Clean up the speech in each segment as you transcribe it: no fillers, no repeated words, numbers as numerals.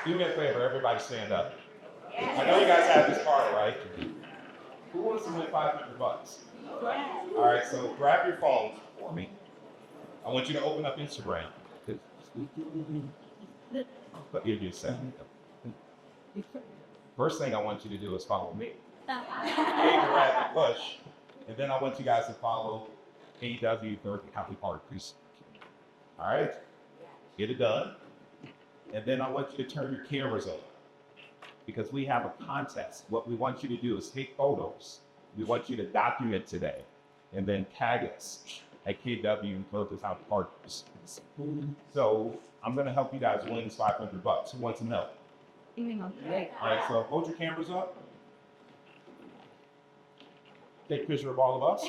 Do me a favor, everybody stand up. I know you guys have this card, right? Who wants to win 500 bucks? All right, so grab your phone for me. I want you to open up Instagram. But give you a second. First thing I want you to do is follow me. Grab the push. And then I want you guys to follow AW Third County Park Precinct. All right? Get it done. And then I want you to turn your cameras on because we have a contest. What we want you to do is take photos. We want you to document today and then tag us at KW Third County Park Precinct. So I'm going to help you guys win this 500 bucks. Who wants to know? All right, so hold your cameras up. Take a picture of all of us.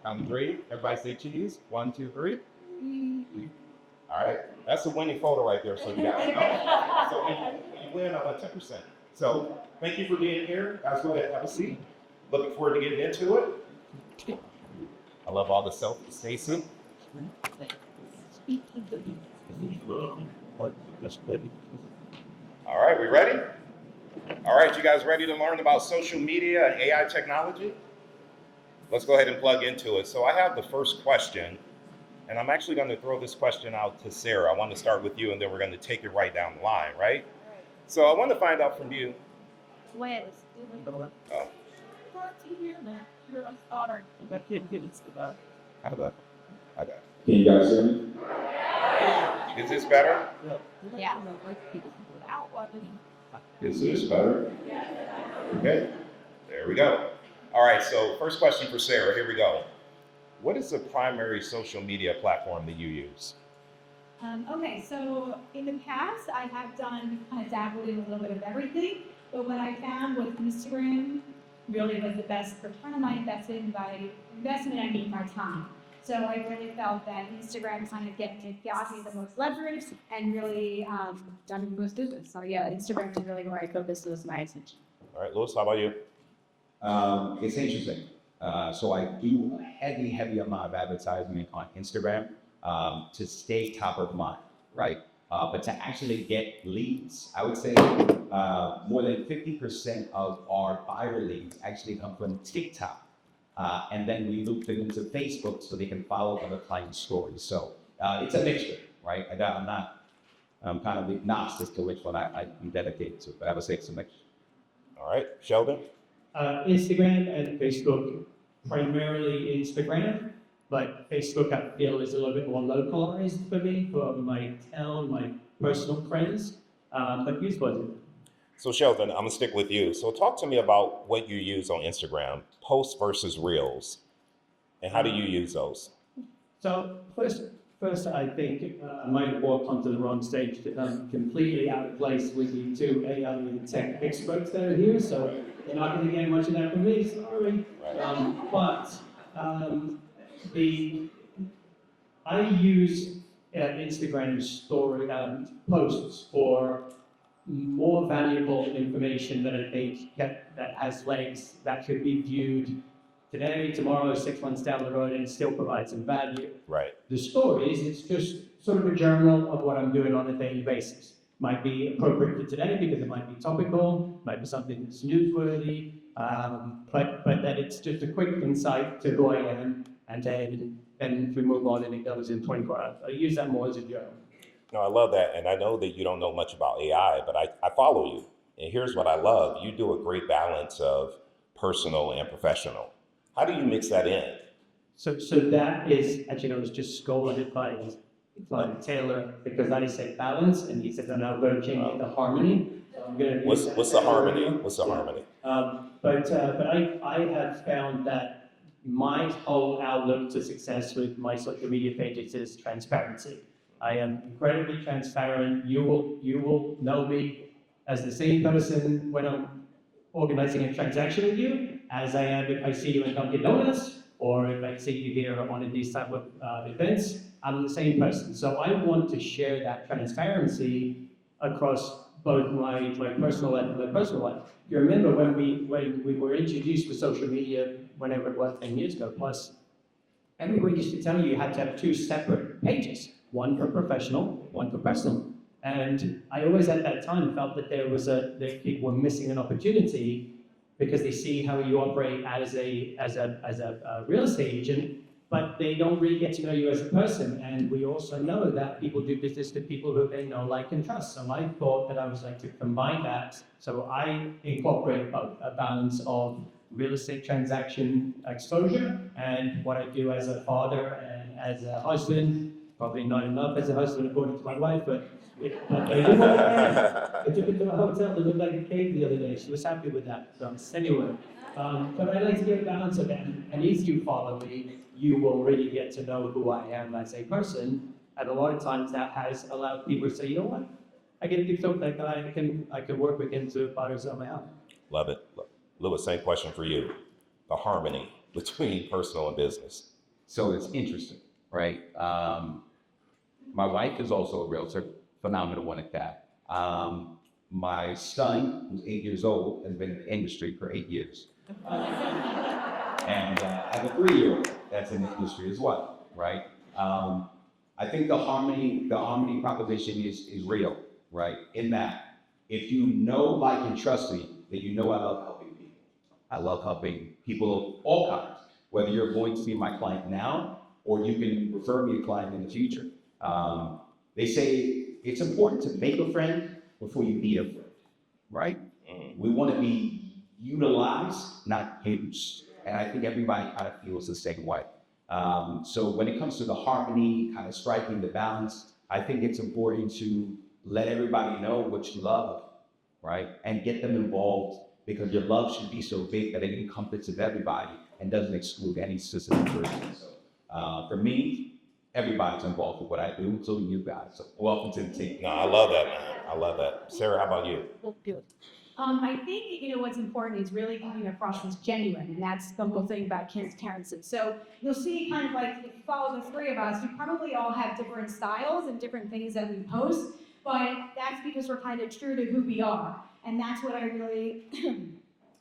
Count to three. Everybody say cheese. 1, 2, 3. All right, that's a winning photo right there. So you guys know. So you win about 10%. So thank you for being here. Guys, go ahead, have a seat. Looking forward to getting into it. I love all the selfies, Stacy. All right, we ready? All right, you guys ready to learn about social media and AI technology? Let's go ahead and plug into it. So I have the first question, and I'm actually going to throw this question out to Sarah. I want to start with you, and then we're going to take it right down the line, right? So I want to find out from you. Oh. How about? Can you guys hear me? Is this better? Yeah. Is this better? Okay, there we go. All right, so first question for Sarah, here we go. What is the primary social media platform that you use? Okay, so in the past, I have done kind of dabbled in a little bit of everything, but what I found was Instagram really was the best return on my investment. By investment, I mean my time. So I really felt that Instagram kind of got me the most leverage and really done the most business. So yeah, Instagram is really where I focus my attention. All right, Louis, how about you? It's interesting. So I do a heavy amount of advertisement on Instagram to stay top of mind, right? But to actually get leads, I would say more than 50% of our buyer leads actually come from TikTok. And then we loop them into Facebook so they can follow other client stories. So it's a mixture, right? I'm kind of agnostic to which one I'm dedicated to, but I would say it's a mixture. All right, Sheldon? Instagram and Facebook, primarily Instagram, but Facebook I feel is a little bit more localized for me, for my town, my personal friends, but use both. So Sheldon, I'm gonna stick with you. So talk to me about what you use on Instagram, posts versus reels, and how do you use those? So first I think I might have walked onto the wrong stage that I'm completely out of place with the two AI and tech experts that are here, so you're not going to get much of that from me, sorry. I use Instagram story posts for more valuable information that I think that has legs that could be viewed today, tomorrow, 6 months down the road, and still provide some value. Right. The stories, it's just sort of a journal of what I'm doing on a daily basis. Might be appropriate for today because it might be topical, might be something that's newsworthy, but that it's just a quick insight to who I am, and then we move on and it goes in 24 hours. I use that more as a journal. No, I love that. And I know that you don't know much about AI, but I follow you. And here's what I love. You do a great balance of personal and professional. How do you mix that in? So that is, actually, I was just scolded by Taylor because I said balance, and he said, no, I'm going to change it to harmony. So I'm going to What's the harmony? What's the harmony? But I have found that my whole outlook to success with my social media pages is transparency. I am incredibly transparent. You will know me as the same person when I'm organizing a transaction with you as I am if I see you in Dunkin' Donuts or if I see you here at one of these type of events. I'm the same person. So I want to share that transparency across both my personal life and my personal life. You remember when we were introduced to social media, whenever it was 10 years ago plus, everybody used to tell you had to have two separate pages, one for professional, one for personal. And I always at that time felt that that people were missing an opportunity because they see how you operate as a real estate agent, but they don't really get to know you as a person. And we also know that people do business with people who they know, like, and trust. So I thought that I was like to combine that. So I incorporate both a balance of real estate transaction exposure and what I do as a father and as a husband. Probably not enough as a husband according to my wife, but I took her to a hotel that looked like a cave the other day. She was happy with that. So anyway, but I like to get a balance of that. And if you follow me, you will really get to know who I am as a person. And a lot of times that has allowed people to say, you know what, I get a good feel that I can work with him to buy something out. Love it. Louis, same question for you. The harmony between personal and business. So it's interesting, right? My wife is also a realtor, phenomenal one at that. My son, who's 8 years old, has been in the industry for 8 years. And I have a 3-year-old that's in the industry as well, right? I think the harmony proposition is real, right? In that, if you know, like, and trust me, then you know I love helping people. I love helping people of all kinds, whether you're going to be my client now or you can refer me a client in the future. They say it's important to make a friend before you need a friend, right? We want to be utilized, not used. And I think everybody kind of feels the same way. So when it comes to the harmony, kind of striking the balance, I think it's important to let everybody know what you love, right? And get them involved, because your love should be so big that it encompasses everybody and doesn't exclude any specific person. So for me, everybody's involved with what I do, including you guys. So welcome to the team. No, I love that, man. I love that. Sarah, how about you? I think, what's important is really coming across as genuine, and that's the whole thing about transparency. So you'll see kind of like, if you follow the three of us, we probably all have different styles and different things that we post, but that's because we're kind of true to who we are. And that's what I would really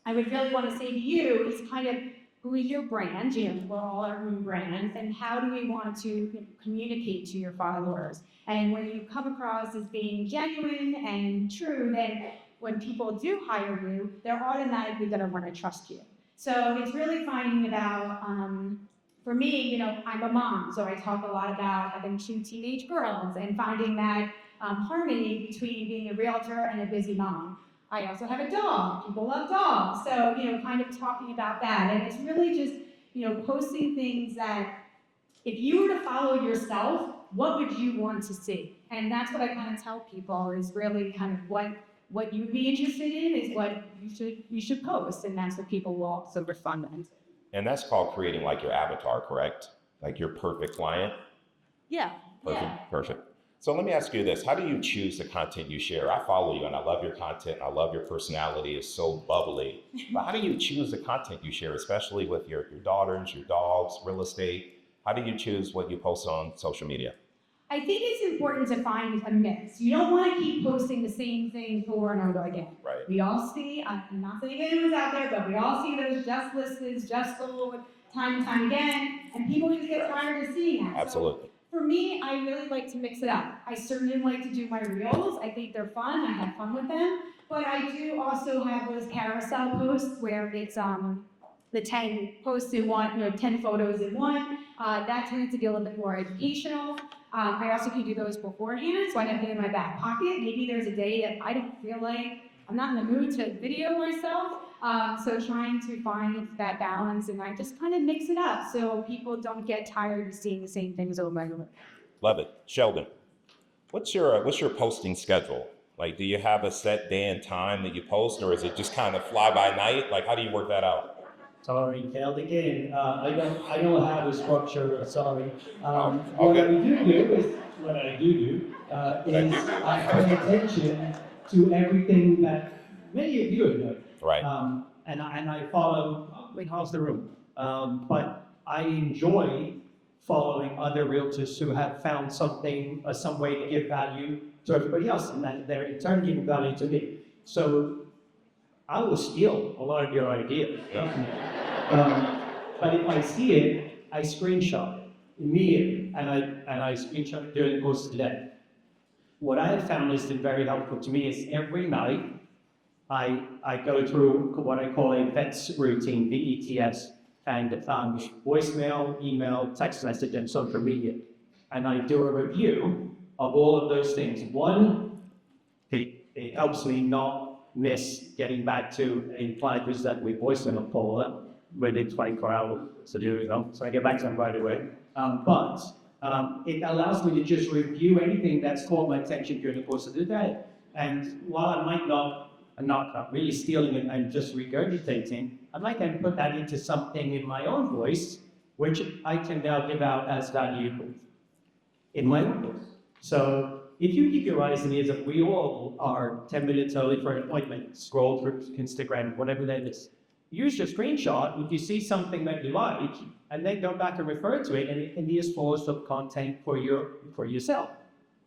want to say to you is kind of, who is your brand? We're all our own brands, and how do we want to communicate to your followers? And when you come across as being genuine and true, then when people do hire you, they're automatically going to want to trust you. So it's really finding about, for me, I'm a mom, so I talk a lot about having 2 teenage girls and finding that harmony between being a realtor and a busy mom. I also have a dog. People love dogs. So, kind of talking about that. And it's really just, posting things that if you were to follow yourself, what would you want to see? And that's what I kind of tell people is really kind of what you'd be interested in is what you should post. And that's what people will also respond to. And that's called creating like your avatar, correct? Like your perfect client? Yeah. Perfect. So let me ask you this. How do you choose the content you share? I follow you and I love your content. I love your personality. It's so bubbly. But how do you choose the content you share, especially with your daughters, your dogs, real estate? How do you choose what you post on social media? I think it's important to find a mix. You don't want to keep posting the same thing over and over again. Right. We all see, I'm not saying anyone's out there, but we all see those just listings, just sold, time and time again, and people just get tired of seeing that. Absolutely. So for me, I really like to mix it up. I certainly like to do my reels. I think they're fun. I have fun with them. But I do also have those carousel posts where it's the 10 posts in one, 10 photos in one. That tends to be a little bit more educational. I also can do those beforehand, so I have them in my back pocket. Maybe there's a day that I don't feel like, I'm not in the mood to video myself. So trying to find that balance, and I just kind of mix it up so people don't get tired of seeing the same things over and over. Love it. Sheldon, what's your posting schedule? Like, do you have a set day and time that you post, or is it just kind of fly by night? Like, how do you work that out? Sorry, failed again. I don't have a structure. Sorry. Okay. What I do is I pay attention to everything that many of you are doing. Right. And I follow. Wait, how's the room? But I enjoy following other realtors who have found something, some way to give value to everybody else, and that they're in turn giving value to me. So I will steal a lot of your ideas. But if I see it, I screenshot it immediately, and I screenshot it during the course of the day. what I have found has been very helpful to me is every night I go through what I call a VETS routine, VETS, and voicemail, email, text message, and social media. And I do a review of all of those things. One, it helps me not miss getting back to a client who's that we voicemail call within 24 hours. So I get back to them right away. But it allows me to just review anything that's caught my attention during the course of the day. And while I might not really stealing it and just regurgitating, I might then put that into something in my own voice, which I can now give out as value in my own voice. So if you keep your eyes and ears up, we all are 10 minutes early for an appointment, scroll through Instagram, whatever that is. Use your screenshot if you see something that you like, and then go back and refer to it, and it can be a source of content for yourself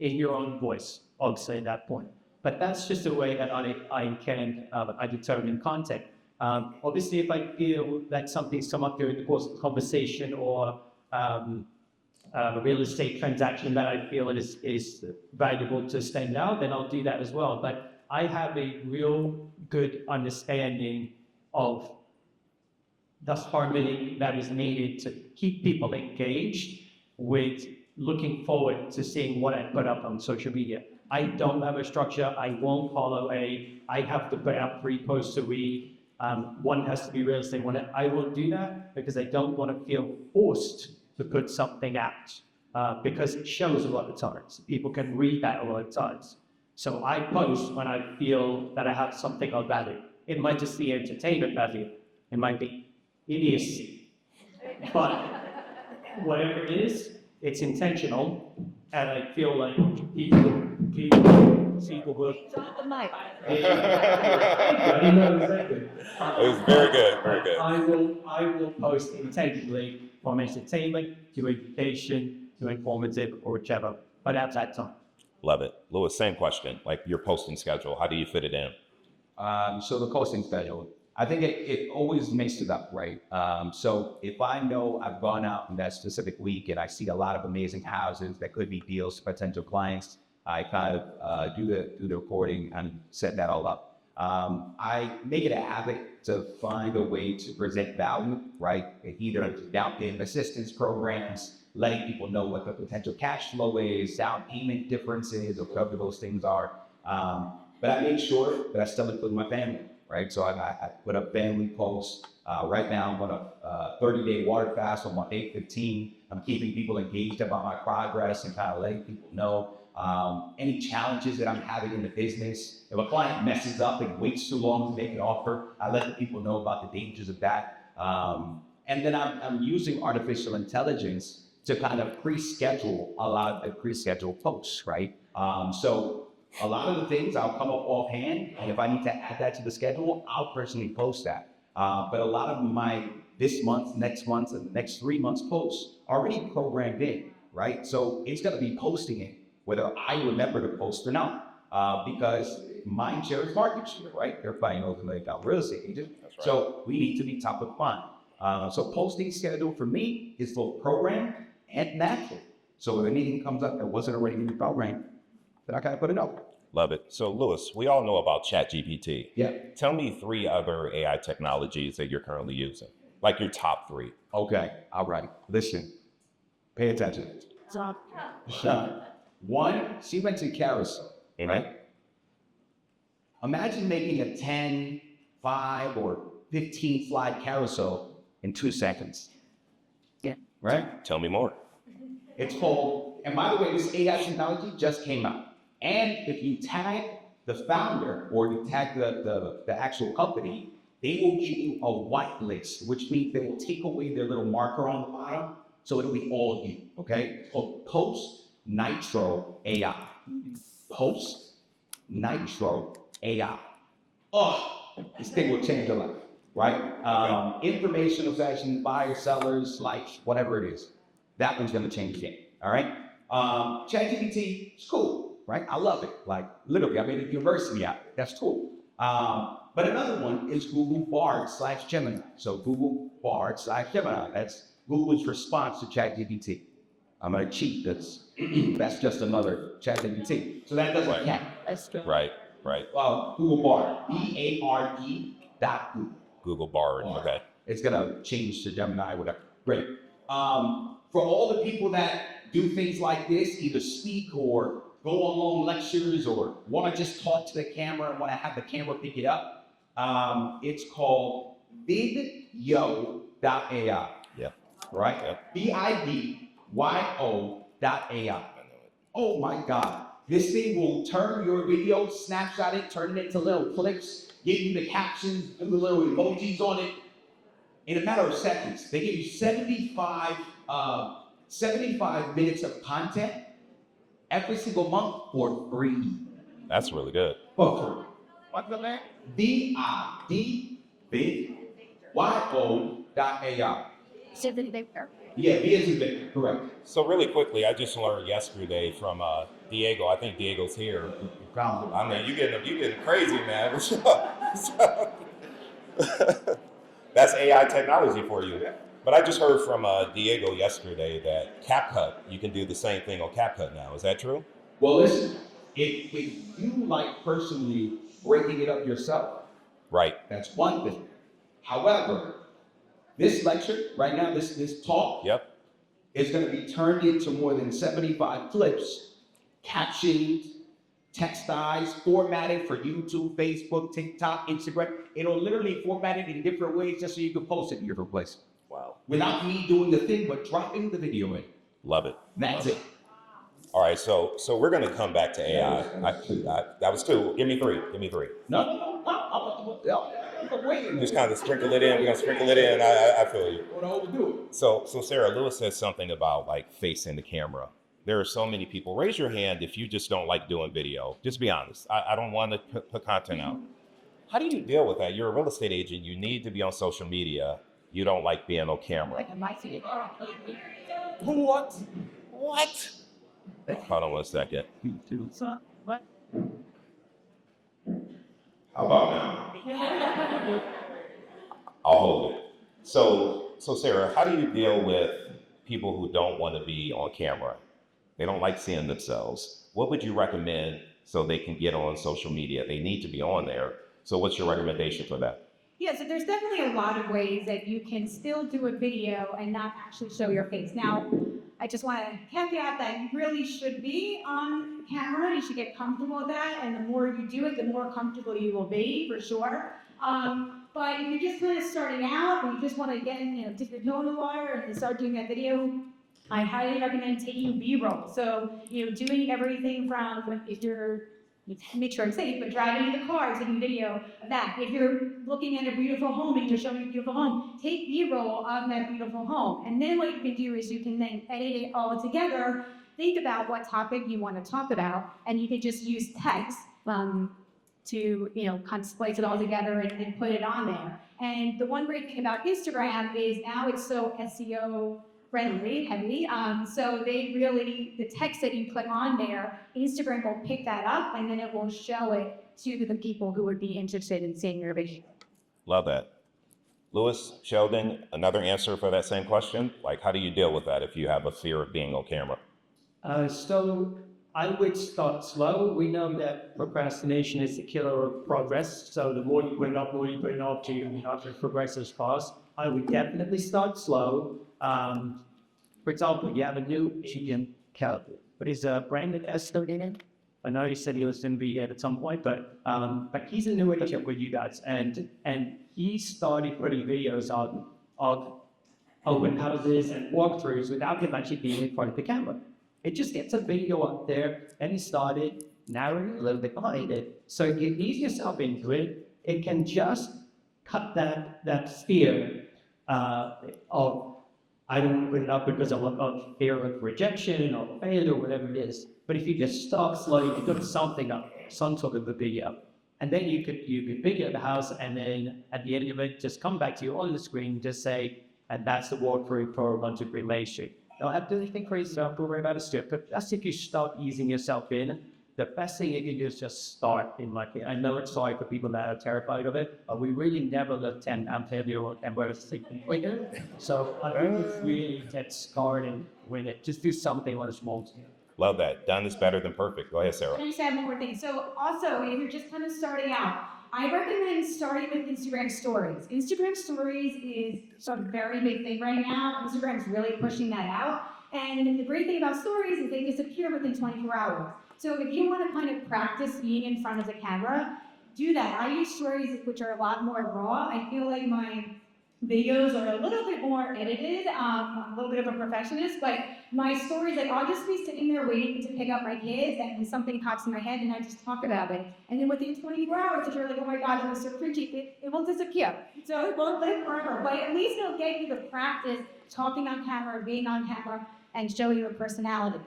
in your own voice, obviously at that point. But that's just a way that I determine content. Obviously, if I feel that something's come up during the course of the conversation or a real estate transaction that I feel is valuable to stand out, then I'll do that as well. But I have a real good understanding of the harmony that is needed to keep people engaged with looking forward to seeing what I put up on social media. I don't have a structure. I won't follow I have to put out 3 posts a week. One has to be real estate. I won't do that because I don't want to feel forced to put something out because it shows a lot of times. People can read that a lot of times. So I post when I feel that I have something of value. It might just be entertainment value. It might be idiocy. But whatever it is, it's intentional. And I feel like people will. Drop the mic. I know exactly. It was very good, very good. I will post intentionally from entertainment to education to informative or whichever, but at that time. Love it. Louis, same question, like your posting schedule, how do you fit it in? So the posting schedule, I think it always mixes it up, right? So if I know I've gone out in that specific week and I see a lot of amazing houses that could be deals to potential clients, I kind of do the recording and set that all up. I make it a habit to find a way to present value, right? Either down payment assistance programs, letting people know what the potential cash flow is, down payment differences, or whatever those things are. But I make sure that I still include my family, right? So I put up family posts. Right now I'm on a 30-day water fast on my day 15. I'm keeping people engaged about my progress and kind of letting people know any challenges that I'm having in the business. If a client messes up and waits too long to make an offer, I let the people know about the dangers of that. And then I'm using artificial intelligence to kind of pre-schedule a lot of the pre-scheduled posts, right? So a lot of the things I'll come up offhand, and if I need to add that to the schedule, I'll personally post that. But a lot of my this month, next month, and the next 3 months posts are already programmed in, right? So it's gonna be posting it, whether I remember to post or not, because mind share is market share, right? Everybody knows I'm a real estate agent, right. So we need to be top of mind. So posting schedule for me is both programmed and natural. So if anything comes up that wasn't already in the program, then I gotta put it up. Love it. So Louis, we all know about ChatGPT. Yeah. Tell me 3 other AI technologies that you're currently using, like your top 3. Okay, all right. Listen, pay attention. One, she went to carousel, right? Imagine making a 10, 5, or 15 slide carousel in 2 seconds. Yeah. Right? Tell me more. It's called, and by the way, this AI technology just came out. And if you tag the founder or you tag the actual company, they will give you a whitelist, which means they will take away their little marker on the bottom, so it'll be all you, okay? It's called Post Nitro AI. Post Nitro AI. Oh, this thing will change your life, right? Informational sessions, buyers, sellers, likes, whatever it is. That one's gonna change the game, all right? ChatGPT is cool, right? I love it. Like, literally, I made a university out of it. That's cool. But another one is Google Bard/Gemini. So Google Bard/Gemini. That's Google's response to ChatGPT. I'm gonna cheat this. That's just another ChatGPT. So that doesn't count. Right. Right. Google Bard, BARD.Google. Google Bard. Okay. It's gonna change to Gemini, whatever. Great. For all the people that do things like this, either speak or go on long lectures or want to just talk to the camera and want to have the camera pick it up, it's called vidyo.ai. Yep. Right? Yep. BIDYO.ai. Oh my God. This thing will turn your video, snapshot it, turn it into little clips, give you the captions, do the little emojis on it in a matter of seconds. They give you 75 minutes of content every single month for free. That's really good. For free. What's the name? vidyo.ai. Yeah, B as in Victor, correct. So really quickly, I just learned yesterday from Diego. I think Diego's here. I mean, you getting crazy, man. That's AI technology for you. But I just heard from Diego yesterday that CapCut, you can do the same thing on CapCut now. Is that true? Well, listen, if you like personally breaking it up yourself, right, that's one thing. However, this lecture right now, this talk, yep, is going to be turned into more than 75 clips, captioned, textized, formatted for YouTube, Facebook, TikTok, Instagram. It'll literally format it in different ways just so you can post it in different places. Wow. Without me doing the thing, but dropping the video in. Love it. That's it. All right, so we're going to come back to AI. That was two. Give me three. No. Just kind of sprinkle it in. We're going to sprinkle it in. I feel you. Don't overdo it. So Sarah, Lewis said something about like facing the camera. There are so many people. Raise your hand if you just don't like doing video. Just be honest. I don't want to put content out. How do you deal with that? You're a real estate agent. You need to be on social media. You don't like being on camera. What? Hold on 1 second. How about now? I'll hold it. So Sarah, how do you deal with people who don't want to be on camera? They don't like seeing themselves. What would you recommend so they can get on social media? They need to be on there. So what's your recommendation for that? Yeah, so there's definitely a lot of ways that you can still do a video and not actually show your face. Now, I just want to caveat that you really should be on camera. You should get comfortable with that, and the more you do it, the more comfortable you will be, for sure. But if you're just kind of starting out and you just want to get, dip your toe in the water and start doing that video, I highly recommend taking B-roll. So, doing everything from if you're make sure it's safe, but driving in the car, taking video of that. If you're looking at a beautiful home and you're showing a beautiful home, take B-roll of that beautiful home. And then what you can do is you can then edit it all together, think about what topic you want to talk about, and you can just use text to, kind of splice it all together and put it on there. And the one great thing about Instagram is now it's so SEO friendly, heavy. So the text that you put on there, Instagram will pick that up and then it will show it to the people who would be interested in seeing your video. Love that. Lewis, Sheldon, another answer for that same question? Like, how do you deal with that if you have a fear of being on camera? So I would start slow. We know that procrastination is the killer of progress. So the more you put it off, you're not going to progress as fast. I would definitely start slow. For example, you have a new Asian cowboy, but he's a branded Esther in it. I know he said he was going to be here at some point, but he's a new agent with you guys, and he started putting videos on open houses and walkthroughs without him actually being in front of the camera. It just gets a video up there, and he started narrowing a little bit behind it. So if you ease yourself into it, it can just cut that fear of I don't put it up because of fear of rejection or failure or whatever it is. But if you just start slowly, you put something up, some sort of a video, and then you could video the house, and then at the end of it, just come back to you on the screen, just say, and that's the walkthrough for 123 Main Street. Don't have to do anything crazy, don't worry about a strip, but that's if you start easing yourself in. The best thing you can do is just start in I know it's hard for people that are terrified of it, but we really never let 10 failure and we're sleeping quicker. So I would really get started with it. Just do something on a small scale. Love that. Done is better than perfect. Go ahead, Sarah. Let me just add one more thing. So also, if you're just kind of starting out, I recommend starting with Instagram stories. Instagram stories is a very big thing right now. Instagram's really pushing that out. And the great thing about stories is they disappear within 24 hours. So if you want to kind of practice being in front of the camera, do that. I use stories which are a lot more raw. I feel like my videos are a little bit more edited. I'm a little bit of a perfectionist, but my stories, like I'll just be sitting there waiting to pick up my kids and something pops in my head and I just talk about it. And then within 24 hours, if you're like, oh my God, it was so cringy, it will disappear. So it won't live forever, but at least it'll get you to practice talking on camera, being on camera, and show your personality.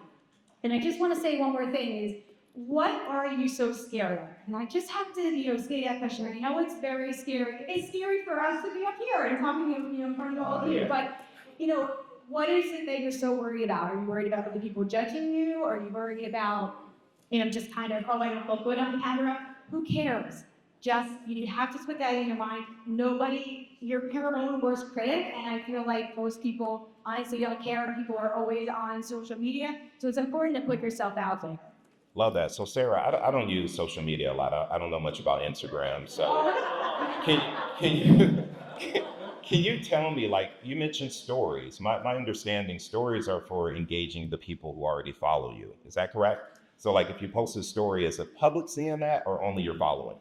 And I just want to say one more thing is, what are you so scared of? And I just have to, state that question. I know it's very scary. It's scary for us to be up here and talking, in front of all of you. But, what is it that you're so worried about? Are you worried about other people judging you? Are you worried about, just kind of, oh, I don't look good on camera? Who cares? Just, you have to put that in your mind. You're your own worst critic, and I feel like most people honestly don't care. People are always on social media, so it's important to put yourself out there. Love that. So Sarah, I don't use social media a lot. I don't know much about Instagram. So can you tell me, like you mentioned stories. My understanding, stories are for engaging the people who already follow you. Is that correct? So like if you post a story, is the public seeing that or only your following?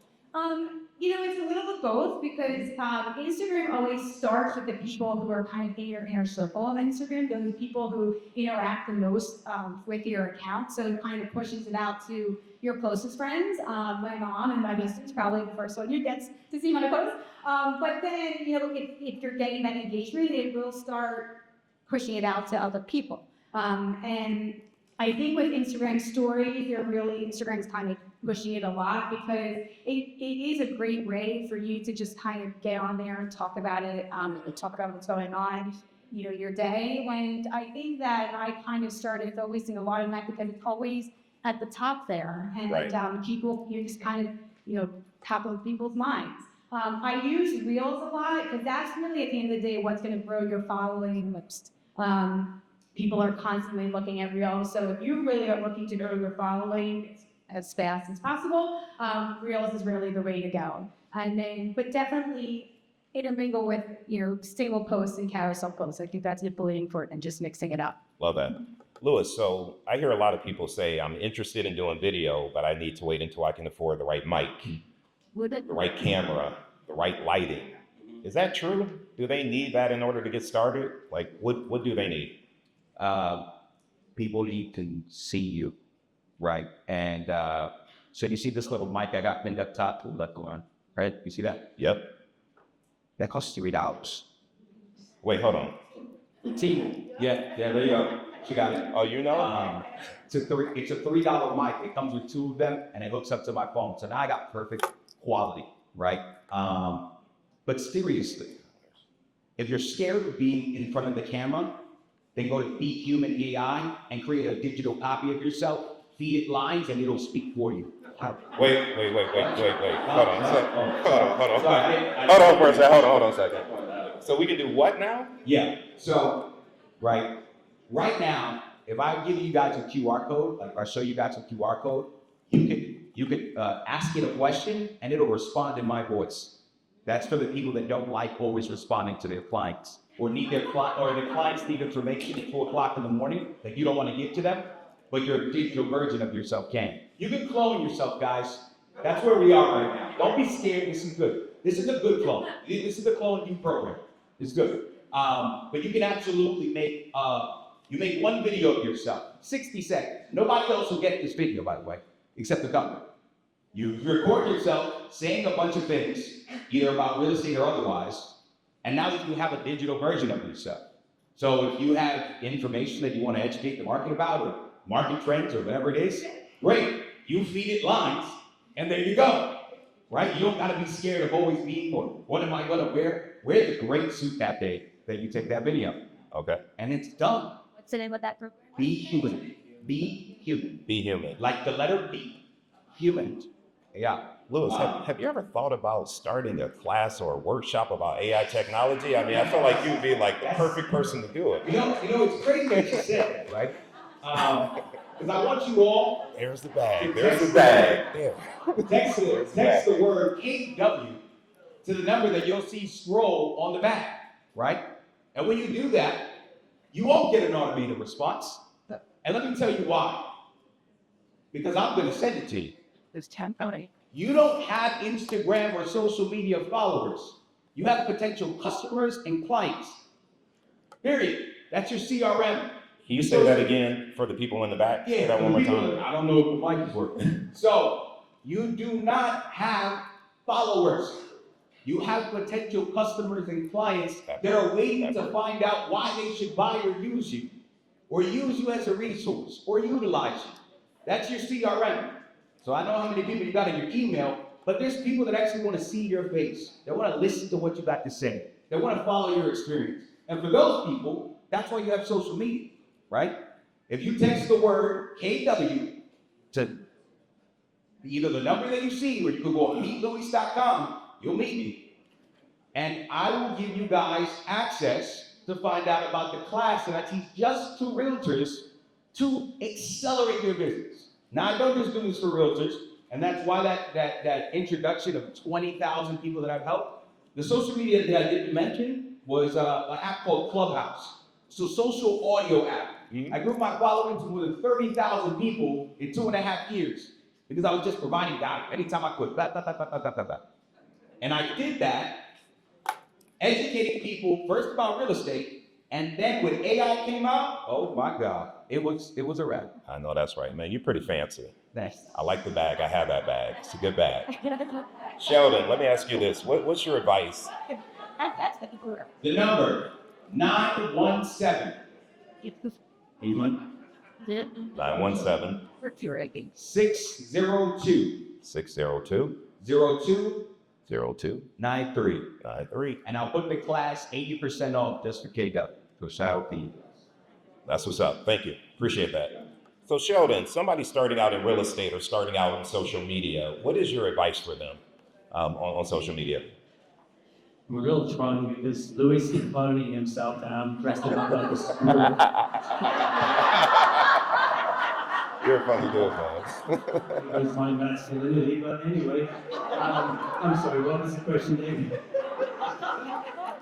It's a little of both because Instagram always starts with the people who are kind of in your inner circle of Instagram, the people who interact the most with your account. So it kind of pushes it out to your closest friends. My mom and my husband's probably the first one who gets to see my post. But then, if you're getting that engagement, it will start pushing it out to other people. And I think with Instagram stories, Instagram's kind of pushing it a lot because it is a great way for you to just kind of get on there and talk about it, talk about what's going on, your day. And I think that I kind of started focusing a lot on that because it's always at the top there. And Right. People, you just kind of, top of people's minds. I use Reels a lot because that's really at the end of the day what's going to grow your following most. People are constantly looking at Reels, so if you really are looking to grow your following as fast as possible, Reels is really the way to go. But definitely intermingle with single posts and carousel posts. I think that's equally important, just mixing it up. Love that. Lewis, so I hear a lot of people say, I'm interested in doing video, but I need to wait until I can afford the right mic, the right camera, the right lighting. Is that true? Do they need that in order to get started? Like, what do they need? People need to see you, right? And so you see this little mic I got pinned up top, left one, right? You see that? Yep. That costs $3. Wait, hold on. See? Yeah, there you go. She got it. Oh, you know? It's a $3 mic. It comes with two of them, and it hooks up to my phone. So now I got perfect quality, right? But seriously, if you're scared of being in front of the camera, then go to Be Human AI and create a digital copy of yourself, feed it lines, and it'll speak for you. Wait. Hold on. Sorry, Hold on for a second. Hold on a second. So we can do what now? Yeah. So, right now, if I give you guys a QR code, like I show you guys a QR code, you could ask it a question and it'll respond in my voice. That's for the people that don't like always responding to their clients or their clients need information at 4:00 in the morning that you don't want to give to them, but your digital version of yourself can. You can clone yourself, guys. That's where we are right now. Don't be scared. This is good. This is a good clone. This is the clone you program. It's good. But you can absolutely make one video of yourself, 60 seconds. Nobody else will get this video, by the way, except the government. You record yourself saying a bunch of things, either about real estate or otherwise, and now you have a digital version of yourself. So if you have information that you want to educate the market about, or market trends, or whatever it is, great. You feed it lines, and there you go. Right? You don't got to be scared of always being, or what am I going to wear? Wear the great suit that day that you take that video. Okay. And it's done. What's the name of that program? Be human. Be human. Be human. Like the letter B. Human. Yeah. Lewis, have you ever thought about starting a class or a workshop about AI technology? I mean, I feel like you'd be like the perfect person to do it. You know, it's crazy that you said that, right? Because I want you all There's the bag. to There's text the bag. There. text the word KW to the number that you'll see scroll on the back, right? And when you do that, you won't get an automated response. And let me tell you why. Because I'm going to send it to you. There's 10 voting. You don't have Instagram or social media followers. You have potential customers and clients. Period. That's your CRM. Can you say that again for the people in the back? Say that one more time. I don't know if the mic is working. So, you do not have followers. You have potential customers and clients that are waiting to find out why they should buy or use you as a resource, or utilize you. That's your CRM. So I know how many people you got in your email, but there's people that actually want to see your face. They want to listen to what you got to say. They want to follow your experience. And for those people, that's why you have social media, right? If you text the word KW to either the number that you see, or you can go on meetlouis.com, you'll meet me. And I will give you guys access to find out about the class that I teach just to realtors to accelerate their business. Now, I don't just do this for realtors, and that's why that introduction of 20,000 people that I've helped. The social media that I didn't mention was an app called Clubhouse. It's a social audio app. I grew my following to more than 30,000 people in 2.5 years because I was just providing value anytime I could. Blah, blah, blah, blah, blah, blah, blah. And I did that, educating people first about real estate, and then when AI came out, oh my God, it was a wrap. I know that's right, man. You're pretty fancy. Thanks. I like the bag. I have that bag. It's a good bag. Sheldon, let me ask you this. What's your advice? The number 917. 917 602 602 02 02 93. 93. And I'll put the class 80% off just for KW. So shout out to you. That's what's up. Thank you. Appreciate that. So Sheldon, somebody starting out in real estate or starting out in social media, what is your advice for them on social media? I'm a little trying because Louis is cloning himself and I'm dressed up like a school. You're a funny dude, man. I was finding masculinity, but anyway. I'm sorry, what was the question, David?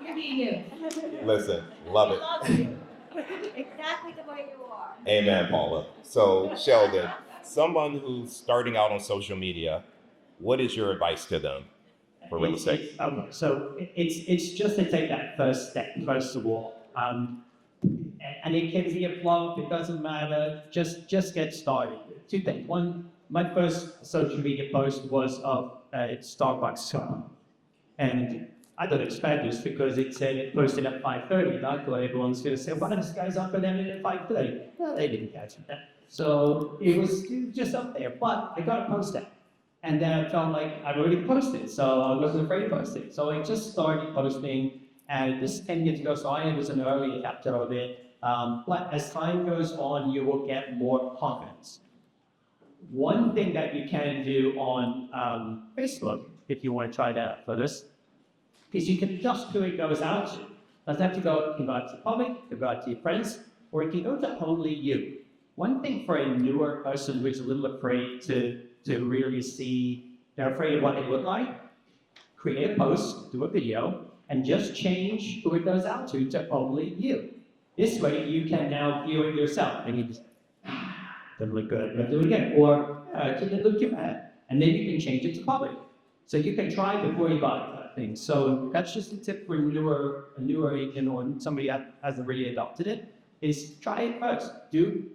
You're being you. Listen, love it. Exactly the way you are. Amen, Paula. So Sheldon, someone who's starting out on social media, what is your advice to them for real estate? So it's just to take that first step, first of all. And it can be a flop, it doesn't matter, just get started. Two things. One, my first social media post was of Starbucks cup. And I don't expect this because it said it posted at 5:30. And I thought everyone's going to say, why this guy's up and at 5:30? Well, they didn't catch it. So it was just up there, but I got to post that. And then I felt like I've already posted, so I wasn't afraid to post it. So I just started posting, and this 10 years ago, so I was an early adapter of it. But as time goes on, you will get more confidence. One thing that you can do on Facebook, if you want to try that for this, is you can adjust who it goes out to. Doesn't have to go, you can go out to the public, you can go out to your friends, or it can go to only you. One thing for a newer person who's a little afraid to really see, they're afraid of what they look like, create a post, do a video, and just change who it goes out to only you. This way you can now view it yourself. And you just, doesn't look good, but do it again. Or, didn't it look too bad? And then you can change it to public. So you can try before you buy that thing. So that's just a tip for a newer agent or somebody that hasn't really adopted it, is try it first.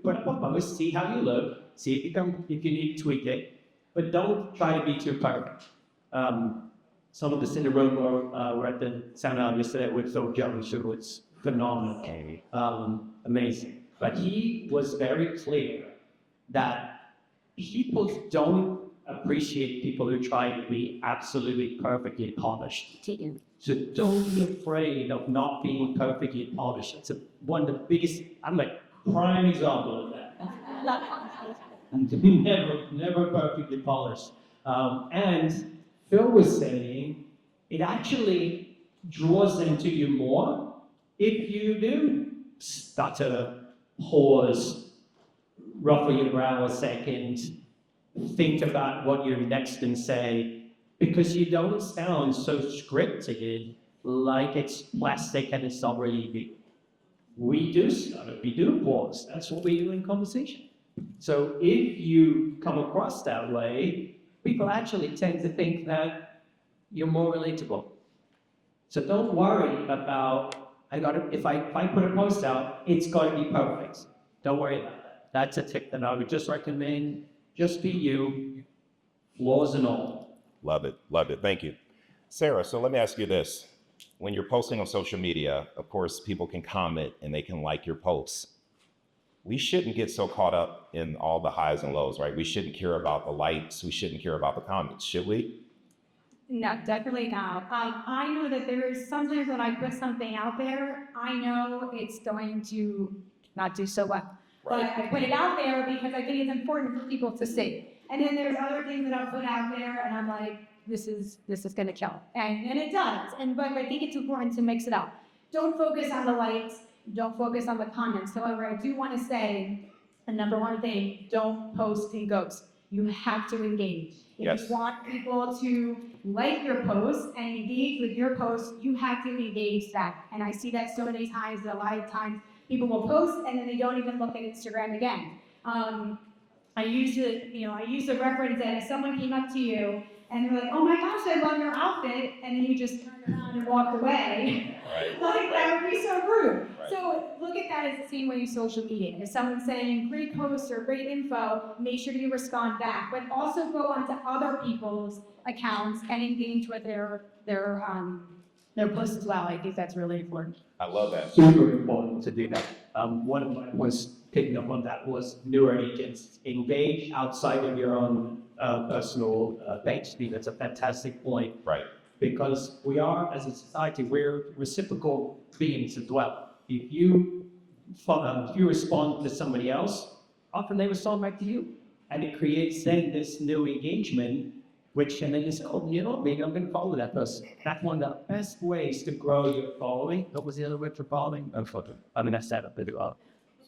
Put up a post, see how you look, see if you need to tweak it, but don't try to be too perfect. Some of us in the room were at the seminar yesterday with Phil Jones, who was phenomenal, amazing. But he was very clear that people don't appreciate people who try to be absolutely perfectly polished. So don't be afraid of not being perfectly polished. It's one of the biggest, I'm like prime example of that. And to be never perfectly polished. And Phil was saying it actually draws them to you more if you do stutter, pause, ruffle your brow a second, think about what you're next and say, because you don't sound so scripted like it's plastic and it's not really you. We do stutter, we do pause. That's what we do in conversation. So if you come across that way, people actually tend to think that you're more relatable. So don't worry about, if I put a post out, it's got to be perfect. Don't worry about that. That's a tip that I would just recommend. Just be you, flaws and all. Love it. Love it. Thank you. Sarah, so let me ask you this. When you're posting on social media, of course, people can comment and they can like your posts. We shouldn't get so caught up in all the highs and lows, right? We shouldn't care about the likes. We shouldn't care about the comments, should we? No, definitely not. I know that there is sometimes when I put something out there, I know it's going to not do so well. Right. But I put it out there because I think it's important for people to see. And then there's other things that I'll put out there and I'm like, this is gonna kill. And it does. But I think it's important to mix it up. Don't focus on the likes, don't focus on the comments. However, I do want to say the number one thing, don't post and ghost. You have to engage. If Yes. you want people to like your posts and engage with your posts, you have to engage that. And I see that so many times, a lot of times people will post and then they don't even look at Instagram again. I used to reference that if someone came up to you and they're like, oh my gosh, I love your outfit, and then you just turned around and walked away. Right. Like, that would be so rude. Right. So look at that as the same way as social media. If someone's saying great post or great info, make sure you respond back. But also go onto other people's accounts and engage with their posts as well. I think that's really important. I love that. Super important to do that. One of mine was picking up on that was newer agents. Engage outside of your own personal page. That's a fantastic point. Right. Because we are, as a society, we're reciprocal beings as well. If you respond to somebody else, often they respond back to you. And it creates then this new engagement, which and then it's called, maybe I'm going to follow that person. That's one of the best ways to grow your following. What was the other word for following? I mean, I said it pretty well.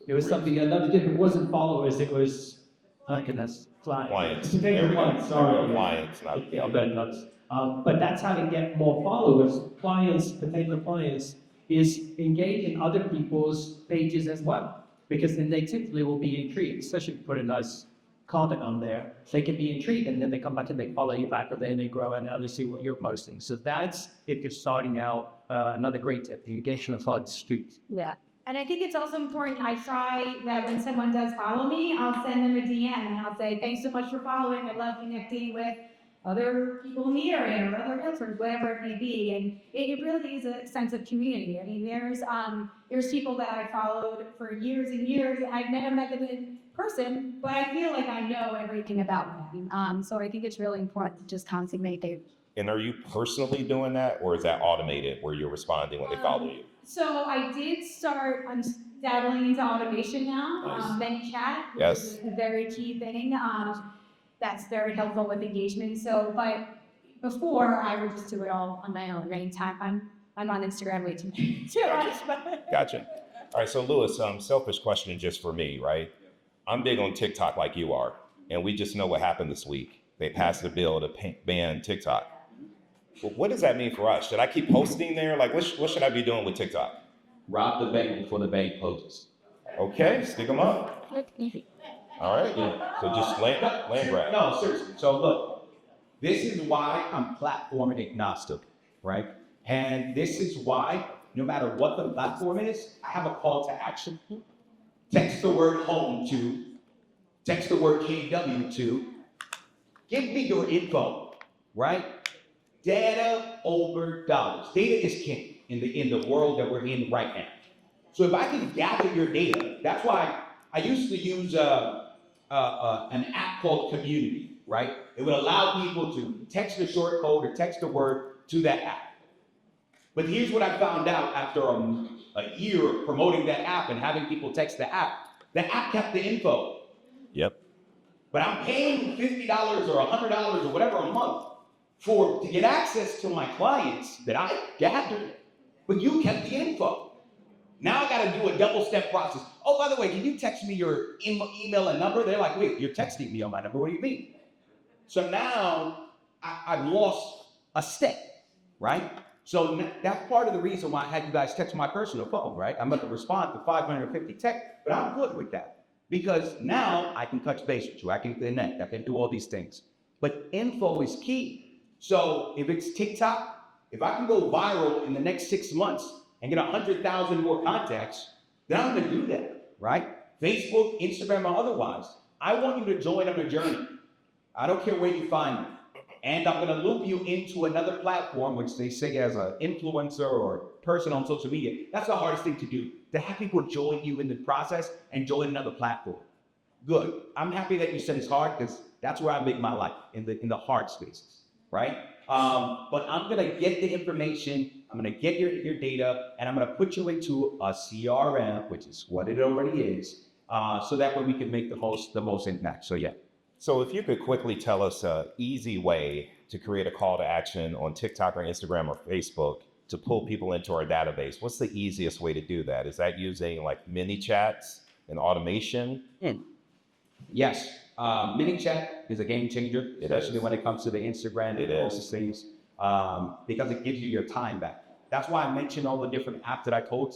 It was something another different. It wasn't followers. It was clients. Clients. Clients. Sorry. Clients. Not Yeah, but nuts. But that's how to get more followers. Clients, potential clients, is engage in other people's pages as well, because then they typically will be intrigued, especially if you put a nice comment on there. They can be intrigued, and then they come back and they follow you back, or then they grow and they see what you're posting. So that's, if you're starting out, another great tip, the engagement of the street. Yeah. And I think it's also important, I try that when someone does follow me, I'll send them a DM and I'll say, thanks so much for following. I love connecting with other people in the area or other realtors, whatever it may be. And it really is a sense of community. I mean, there's people that I followed for years and years. I've never met them in person, but I feel like I know everything about them. So I think it's really important to just constantly make. And are you personally doing that, or is that automated where you're responding when they follow you? So I did start dabbling into automation now, Nice. ManyChat, which Yes. is a very key thing. That's very helpful with engagement. So, but before I would just do it all on my own. Anytime I'm on Instagram way too much. But Gotcha. All right, so Louis, selfish question just for me, right? I'm big on TikTok like you are, and we just know what happened this week. They passed a bill to ban TikTok. Well, what does that mean for us? Should I keep posting there? Like, what should I be doing with TikTok? Rob the bank before the bank closes. Okay, stick them up. All right, so just land grab. No, seriously. So look, this is why I'm platform agnostic, right? And this is why, no matter what the platform is, I have a call to action. Text the word home to, text the word KW to, give me your info, right? Data over dollars. Data is king in the world that we're in right now. So if I can gather your data, that's why I used to use an app called Community, right? It would allow people to text a short code or text a word to that app. But here's what I found out after a year of promoting that app and having people text the app kept the info. Yep. But I'm paying $50 or $100 or whatever a month to get access to my clients that I gathered, but you kept the info. Now I got to do a double-step process. Oh, by the way, can you text me your email and number? They're like, wait, you're texting me on my number. What do you mean? So now I've lost a step, right? So that's part of the reason why I had you guys text my personal phone, right? I'm going to respond to 550 texts, but I'm good with that because now I can touch base with you. I can connect. I can do all these things. But info is key. So if it's TikTok, if I can go viral in the next 6 months and get 100,000 more contacts, then I'm going to do that, right? Facebook, Instagram, or otherwise. I want you to join on the journey. I don't care where you find me. And I'm going to loop you into another platform, which they say as an influencer or person on social media. That's the hardest thing to do, to have people join you in the process and join another platform. Good. I'm happy that you said it's hard because that's where I make my life, in the hard spaces, right? But I'm going to get the information, I'm going to get your data, and I'm going to put you into a CRM, which is what it already is, so that way we can make the most impact. So yeah. So if you could quickly tell us an easy way to create a call to action on TikTok or Instagram or Facebook to pull people into our database, what's the easiest way to do that? Is that using like mini chats and automation? Yes, mini chat is a game changer, especially when it comes to the Instagram and all these things, because it gives you your time back. That's why I mentioned all the different apps that I told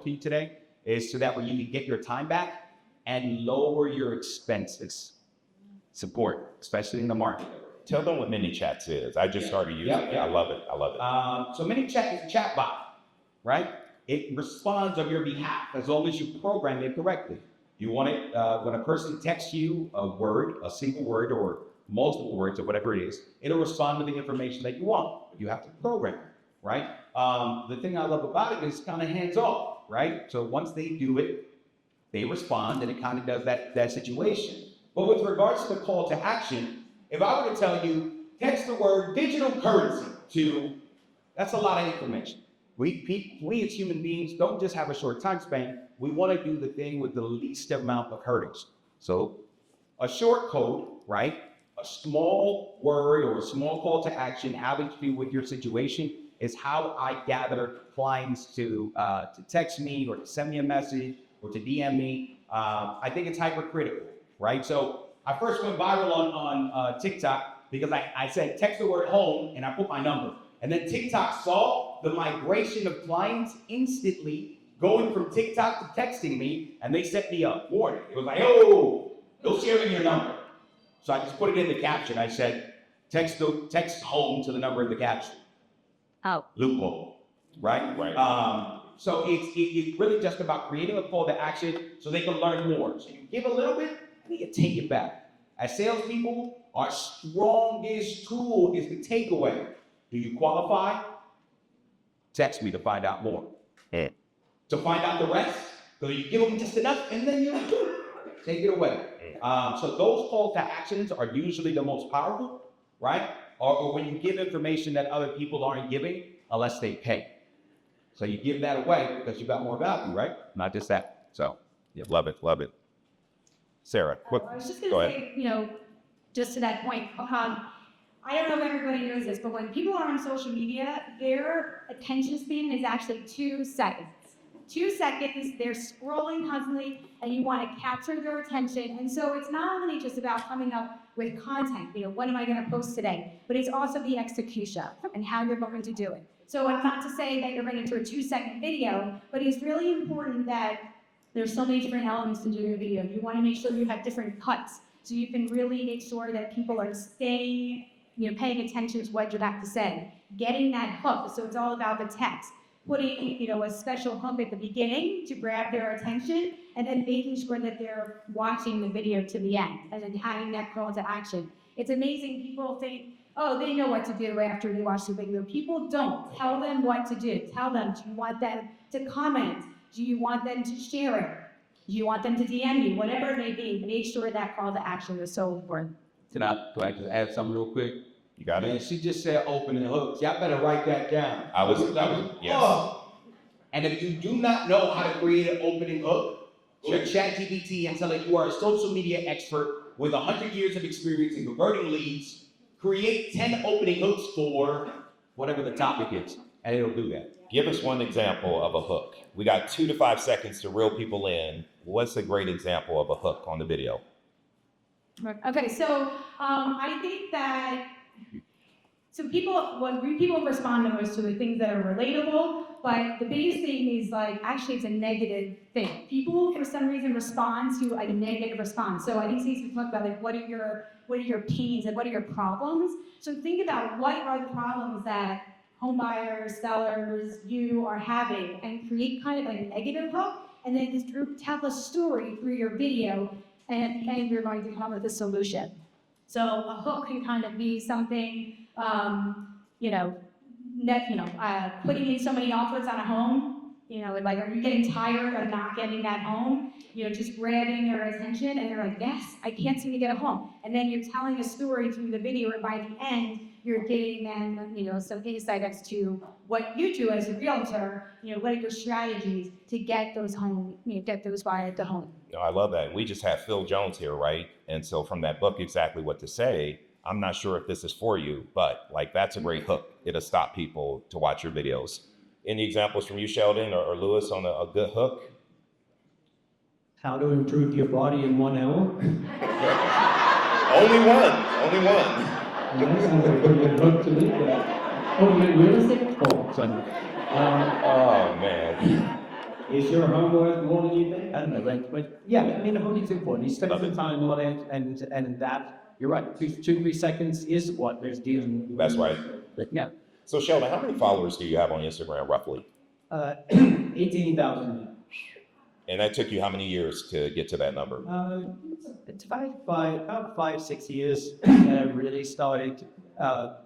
to you today, is so that way you can get your time back and lower your expenses. Support, especially in the market. Tell them what mini chats is. I just started using it. I love it. I love it. So mini chat is a chat bot, right? It responds on your behalf as long as you program it correctly. You want it, when a person texts you a word, a single word or multiple words or whatever it is, it'll respond to the information that you want. You have to program it, right? The thing I love about it is kind of hands off, right? So once they do it, they respond and it kind of does that situation. But with regards to the call to action, if I were to tell you, text the word digital currency to, that's a lot of information. We as human beings don't just have a short time span. We want to do the thing with the least amount of hurdles. So a short code, right? A small word or a small call to action having to do with your situation is how I gather clients to text me or to send me a message or to DM me. I think it's hypercritical. Right? So I first went viral on TikTok because I said text the word home and I put my number. And then TikTok saw the migration of clients instantly going from TikTok to texting me, and they sent me a warning. It was like, oh, no sharing your number. So I just put it in the caption. I said, text home to the number in the caption. Oh. Loophole, right? Right. So it's really just about creating a call to action so they can learn more. So you give a little bit, and you take it back. As salespeople, our strongest tool is the takeaway. Do you qualify? Text me to find out more. To find out the rest, so you give them just enough, and then you take it away. So those call to actions are usually the most powerful, right? Or when you give information that other people aren't giving unless they pay. So you give that away because you got more value, right? Not just that. So, yeah. Love it. Love it. Sarah, quick. I was just going to say, just to that point, I don't know if everybody knows this, but when people are on social media, their attention span is actually 2 seconds. 2 seconds, they're scrolling constantly, and you want to capture their attention. And so it's not only just about coming up with content, what am I going to post today, but it's also the execution and how you're going to do it. So it's not to say that you're going to do a 2-second video, but it's really important that there's so many different elements to do your video. You want to make sure you have different cuts, so you can really make sure that people are staying, paying attention to what you have to say. Getting that hook, so it's all about the text. Putting, a special hook at the beginning to grab their attention, and then making sure that they're watching the video to the end, and then having that call to action. It's amazing. People think, oh, they know what to do after they watch the video. People don't. Tell them what to do. Tell them, do you want them to comment? Do you want them to share it? Do you want them to DM you? Whatever it may be, make sure that call to action is so important. Can I just add something real quick? You got it? Man, she just said opening hooks. Y'all better write that down. Yes. Oh. And if you do not know how to create an opening hook, go to ChatGPT and tell it you are a social media expert with 100 years of experience in converting leads. Create 10 opening hooks for whatever the topic is. and it'll do that. Give us one example of a hook. We got 2 to 5 seconds to reel people in. What's a great example of a hook on the video? Okay, so I think that people respond the most to the things that are relatable, but the biggest thing is actually it's a negative thing. People for some reason respond to a negative response. So I think Stacey talked about what are your pains and what are your problems. So think about what are the problems that home buyers, sellers, you are having, and create kind of a negative hook, and then just tell a story through your video, and you're going to come up with a solution. So a hook can kind of be something, putting in so many offers on a home, are you getting tired of not getting that home? Just grabbing their attention, and they're like, yes, I can't seem to get a home. And then you're telling a story through the video, and by the end, you're giving them, some insight as to what you do as a realtor, what are your strategies to get those buyers to home. I love that. We just have Phil Jones here, right? And so from that book, Exactly What to Say, I'm not sure if this is for you, but that's a great hook. It'll stop people to watch your videos. Any examples from you, Sheldon or Lewis, on a good hook? How to improve your body in 1 hour? Only one. That sounds like a pretty good hook to me. Real estate? Oh, sorry. Oh, man. Is your home worth more than you think? I don't know, but yeah, the home is important. You spend some time on it, and that, you're right, 2-3 seconds is what there's dealing. That's right. Yeah. So, Sheldon, how many followers do you have on Instagram, roughly? 18,000. And that took you how many years to get to that number? It's about 5-6 years that I really started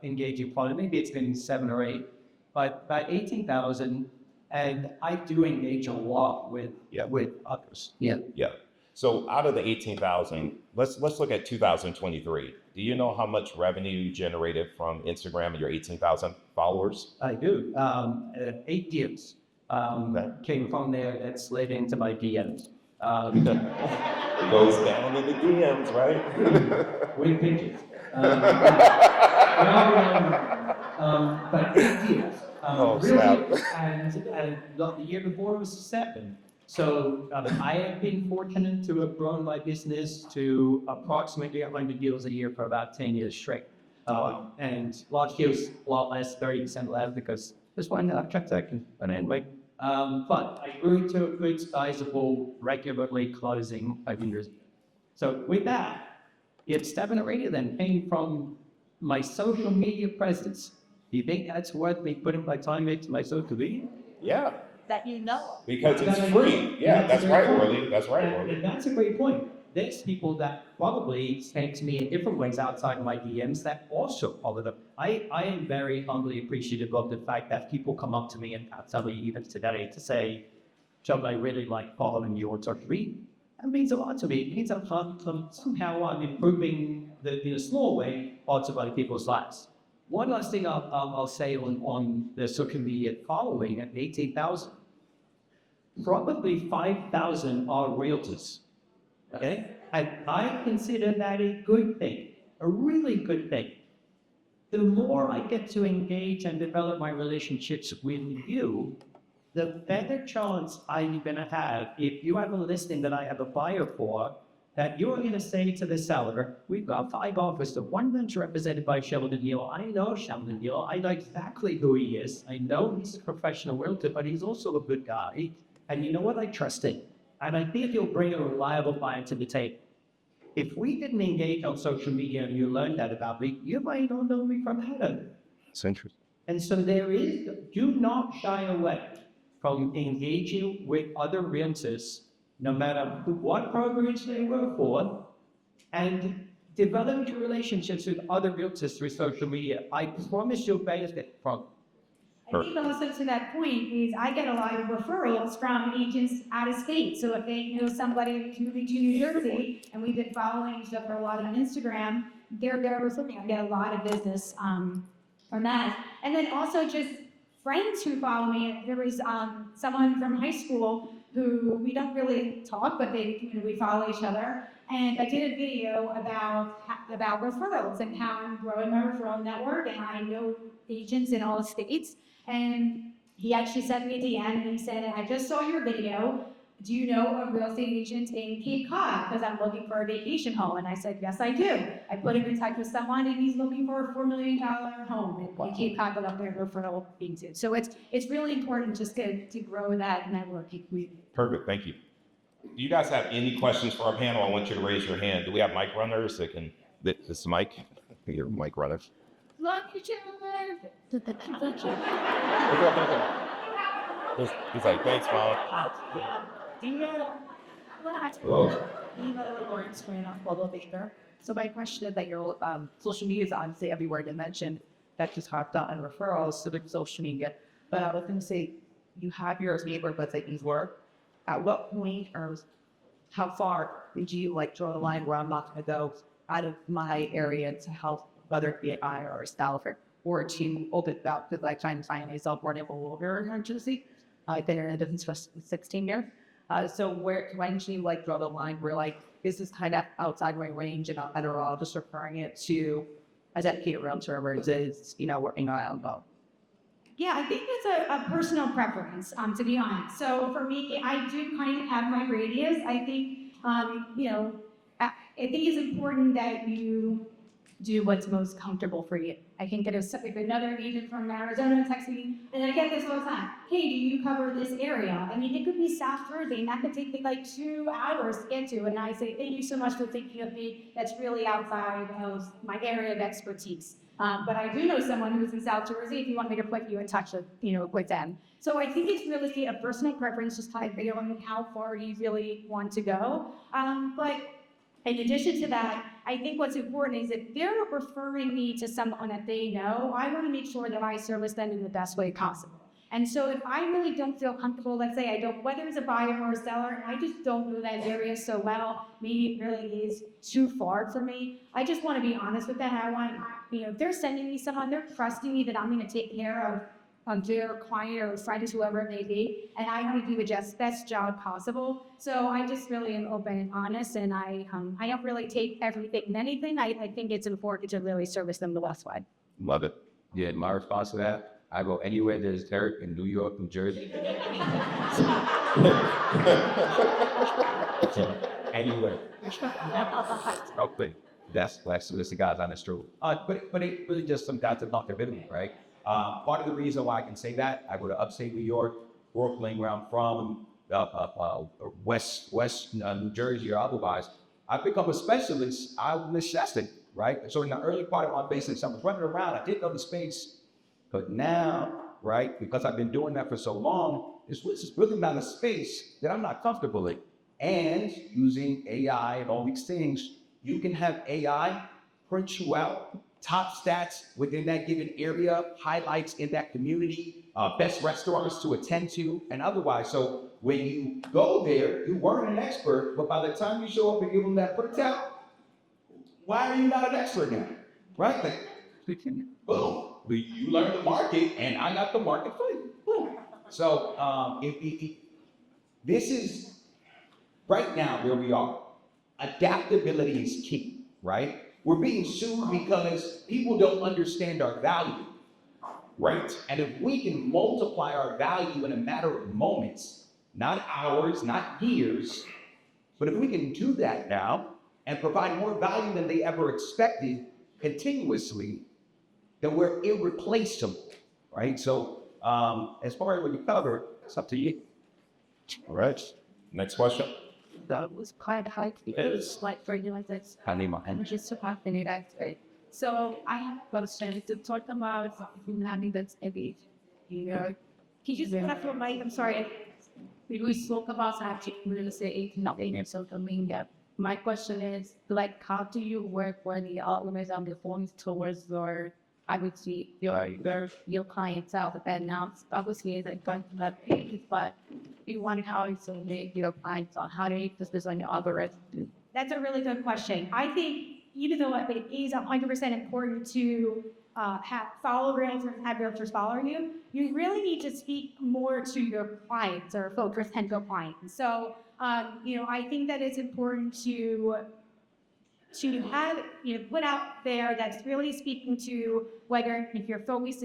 engaging product. Maybe it's been 7 or 8, but about 18,000. And I do engage a lot with others. Yeah. So out of the 18,000, let's look at 2023. Do you know how much revenue you generated from Instagram and your 18,000 followers? I do. 8 deals came from there that slid into my DMs. It goes down in the DMs, right? With pictures. But 8 deals. Really, and the year before was 7. So I have been fortunate to have grown my business to approximately 100 deals a year for about 10 years straight. And large deals, a lot less, 30% less, because this one I've checked that, but anyway. But I grew to a good, sizable, regularly closing 500. So with that, if 7 or 8 of them came from my social media presence. Do you think that's worth me putting my time into my social media? Yeah. That you know. Because it's free. Yeah, that's right, Orly. That's right, Orly. And that's a great point. There's people that probably came to me in different ways outside of my DMs that also followed up. I am very humbly appreciative of the fact that people come up to me and tell me even today to say, John, I really like following you on social media. That means a lot to me. It means somehow I'm improving the small way parts of other people's lives. One last thing I'll say on the social media following at 18,000, probably 5,000 are realtors, okay? And I consider that a good thing, a really good thing. The more I get to engage and develop my relationships with you, the better chance I'm gonna have if you have a listing that I have a buyer for, that you're going to say to the seller, we've got 5 offers, the one that's represented by Sheldon Hill. I know Sheldon Hill. I know exactly who he is. I know he's a professional realtor, but he's also a good guy. And you know what? I trust him. And I think he'll bring a reliable buyer to the table. If we didn't engage on social media and you learned that about me, you might not know me from Adam. That's interesting. And so do not shy away from engaging with other realtors, no matter what programs they work for, and develop your relationships with other realtors through social media. I promise you'll benefit from. I think also to that point is I get a lot of referrals from agents out of state. So if they know somebody moving to New Jersey and we've been following each other a lot on Instagram, they're referring. I get a lot of business from that. And then also just friends who follow me. There was someone from high school who we don't really talk, but we follow each other. And I did a video about referrals and how I'm growing my referral network, and I know agents in all states. And he actually sent me a DM and he said, I just saw your video. Do you know a real estate agent in Cape Cod? Because I'm looking for a vacation home. And I said, yes, I do. I put him in touch with someone and he's looking for a $4 million home in Cape Cod, but up there referral fees. So it's really important just to grow that network. Perfect, thank you. Do you guys have any questions for our panel? I want you to raise your hand. Do we have mic runners that can, this mic? Your mic runner. He's like, thanks, Mom. So my question is that your social media is obviously everywhere. You mentioned that just hopped on referrals to the social media. But I was going to say, you have your neighborhoods that you work. At what point or how far did you like draw the line where I'm not going to go out of my area to help, whether it be I or a Stalifer, or to open it up? Because I try and find myself running over in Jersey. I've been in the business for 16 years. So when do you like draw the line where like this is kind of outside my range and I'm better off just referring it to a dedicated realtor versus, working on elbow? Yeah, I think it's a personal preference, to be honest. So for me, I do kind of have my radius. I think, I think it's important that you do what's most comfortable for you. I think that if another agent from Arizona texts me, and I get this all the time, hey, do you cover this area? I mean, it could be South Jersey, and that could take me like 2 hours to get to, and I say, thank you so much for thinking of me. That's really outside of my area of expertise. But I do know someone who's in South Jersey, if you want me to put you in touch with them. So I think it's really a personal preference, just kind of feeling how far you really want to go. But in addition to that, I think what's important is if they're referring me to someone that they know, I want to make sure that I service them in the best way possible. And so if I really don't feel comfortable, let's say I don't, whether it's a buyer or a seller, and I just don't know that area so well, maybe it really is too far for me, I just want to be honest with them. I want, if they're sending me someone, they're trusting me that I'm going to take care of their client or friend, whoever it may be, and I want to do the best job possible. So I just really am open and honest, and I don't really take everything and anything. I think it's important to really service them the best way. Love it. Yeah, my response to that, I go anywhere there's dirt in New York, New Jersey. Anywhere. Okay. That's the God's honest truth. But it really just some down to comfortability, right? Part of the reason why I can say that, I go to upstate New York, Brooklyn, where I'm from, West New Jersey or otherwise. I've become a specialist out of necessity, right? So in the early part of my business, I was running around, I didn't know the space. But now, right, because I've been doing that for so long, it's really not a space that I'm not comfortable in. And using AI and all these things, you can have AI print you out top stats within that given area, highlights in that community, best restaurants to attend to, and otherwise. So when you go there, you weren't an expert, but by the time you show up and give them that printout, why are you not an expert now? Right? Like, boom. You learn the market, and I got the market for you. Boom. So this is right now where we are. Adaptability is key, right? We're being sued because people don't understand our value, right? And if we can multiply our value in a matter of moments, not hours, not years, but if we can do that now and provide more value than they ever expected continuously, then we're irreplaceable, right? So as far as what you cover, it's up to you. All right. Next question. That was quite high. It's like for you like this. Just to have the new expert. So I have a question to talk about having that's heavy. Can you just put up your mic? I'm sorry. We spoke about actually real estate, nothing in social media. My question is, like, how do you work when the algorithm performs towards your, I would see your clientele, and now obviously it's like going to that page, but you want how to make your clients on how to make this on your algorithm. That's a really good question. I think even though it is 100% important to follow realtors, have realtors follow you, you really need to speak more to your clients or focus and go clients. So, I think that it's important to to have, put out there that's really speaking to whether if you're focused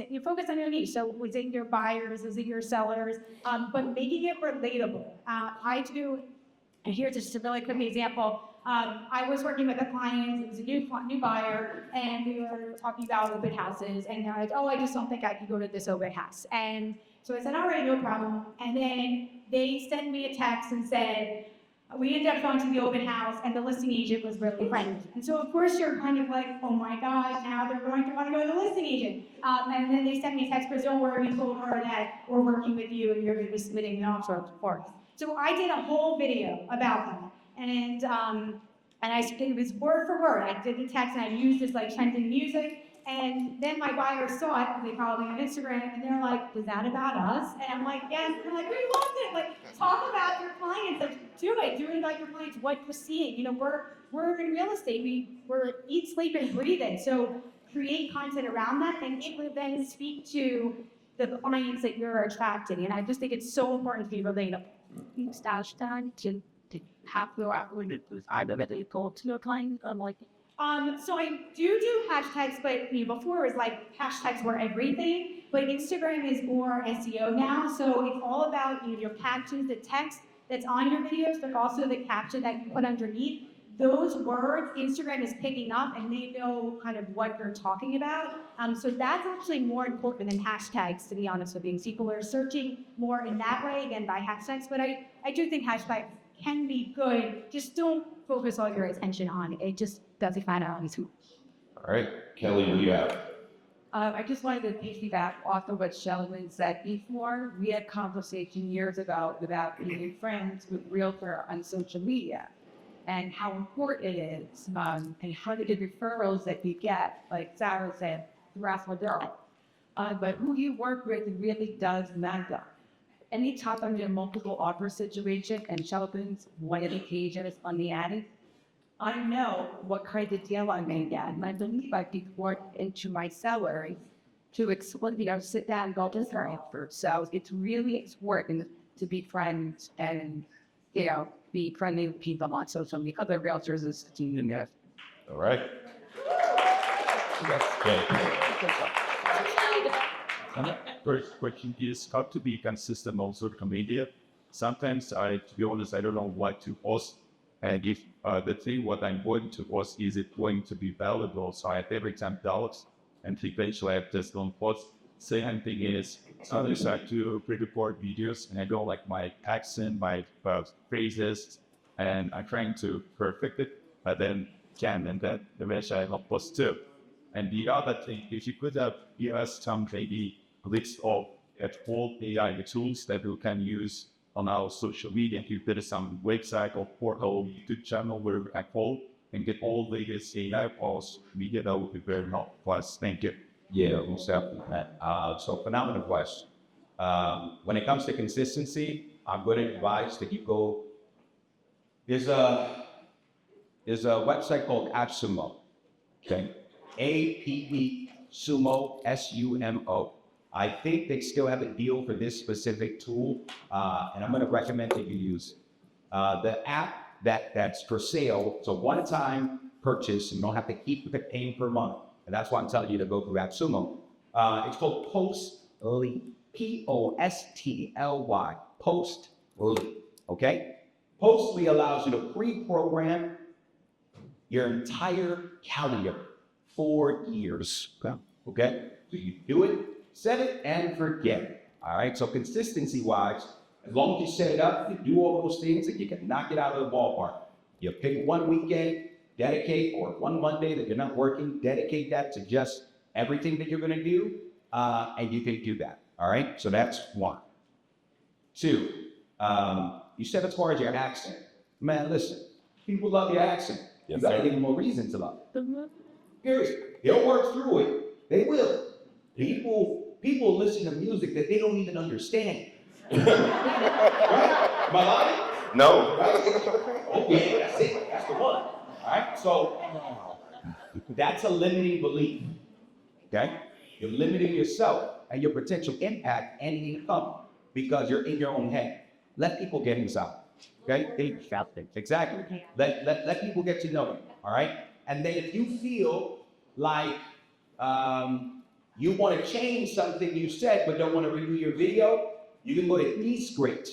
on your niche. So was it your buyers, is it your sellers, but making it relatable. And here's just a really quick example. I was working with a client, it was a new buyer, and we were talking about open houses, and they're like, oh, I just don't think I can go to this open house. And so I said, all right, no problem. And then they sent me a text and said, we ended up going to the open house, and the listing agent was really friendly. And so, of course, you're kind of like, oh my God, now they're going to want to go to the listing agent. And then they sent me a text, but don't worry, we told her that we're working with you and you're going to be submitting an offer for us. So I did a whole video about that. And it was word for word. I did the text and I used this like trending music. And then my buyers saw it, they followed me on Instagram, and they're like, was that about us? And I'm like, yes. And they're like, we loved it. Like, talk about your clients. Like, do it about your clients, what you're seeing. We're in real estate. We're eat, sleep, and breathe it. So create content around that, and it will then speak to the clients that you're attracting. And I just think it's so important to be relatable. To have your outward either that you go to your client or like. So I do hashtags, but before it was like hashtags were everything, but Instagram is more SEO now. So it's all about your captions, the text that's on your videos, but also the caption that you put underneath. Those words, Instagram is picking up and they know kind of what you're talking about. So that's actually more important than hashtags, to be honest with you. People are searching more in that way, again, by hashtags, but I do think hashtags can be good. Just don't focus all your attention on it. It just doesn't matter on YouTube. All right, Kelly, what do you have? I just wanted to piggyback off of what Sheldon said before. We had conversation years ago about being friends with realtor on social media and how important it is, and how the referrals that you get, like Sarah said, throughout the world. But who you work with really does matter. Anytime I'm in a multiple offer situation and Sheldon's one of the pages on the ad, I know what kind of deal I may get, and I believe I can work into my salary to explain, sit down and go to her offer. So it's really important to be friends and, be friendly with people on social media. Other realtors is team. All right. First question is how to be consistent on social media. Sometimes to be honest, I don't know what to post. And if what I'm going to post, is it going to be valuable? So I have every time doubts, and eventually I just don't post. Second thing is, sometimes I do pre-record videos and I don't like my accent, my phrases, and I'm trying to perfect it, but then eventually I don't post too. And the other thing, if you could give us some maybe list of all AI tools that we can use on our social media. If there is some website or portal, YouTube channel where we can call and get all the latest AI posts, media, that would be very helpful for us. Thank you. Yeah, most definitely. So phenomenal question. When it comes to consistency, I'm going to advise that you go. There's a website called AppSumo. Okay, APP Sumo SUMO. I think they still have a deal for this specific tool, and I'm going to recommend that you use the app that's for sale. It's a one-time purchase, and you don't have to keep paying per month. And that's why I'm telling you to go through AppSumo. It's called Postly, Postly, Postly, okay? Postly allows you to pre-program your entire calendar 4 years, okay? So you do it, set it, and forget it, all right? So consistency-wise, as long as you set it up, you do all those things, and you can knock it out of the ballpark. You pick one weekend, dedicate, or one Monday that you're not working, dedicate that to just everything that you're going to do, and you can do that. All right. So that's one. Two, you said as far as your accent, man, listen, people love your accent. Yes, you got to sir. give them more reason to love it. Seriously, they'll work through it. They will. People listen to music that they don't even understand. Right? Am I lying? No. Right? Okay, that's it. That's the one. All right, so that's a limiting belief, okay? You're limiting yourself and your potential impact and income because you're in your own head. Let people get inside, okay? Exactly. Let people get to know you, all right? And then if you feel like you want to change something you said but don't want to redo your video, you can go to Descript,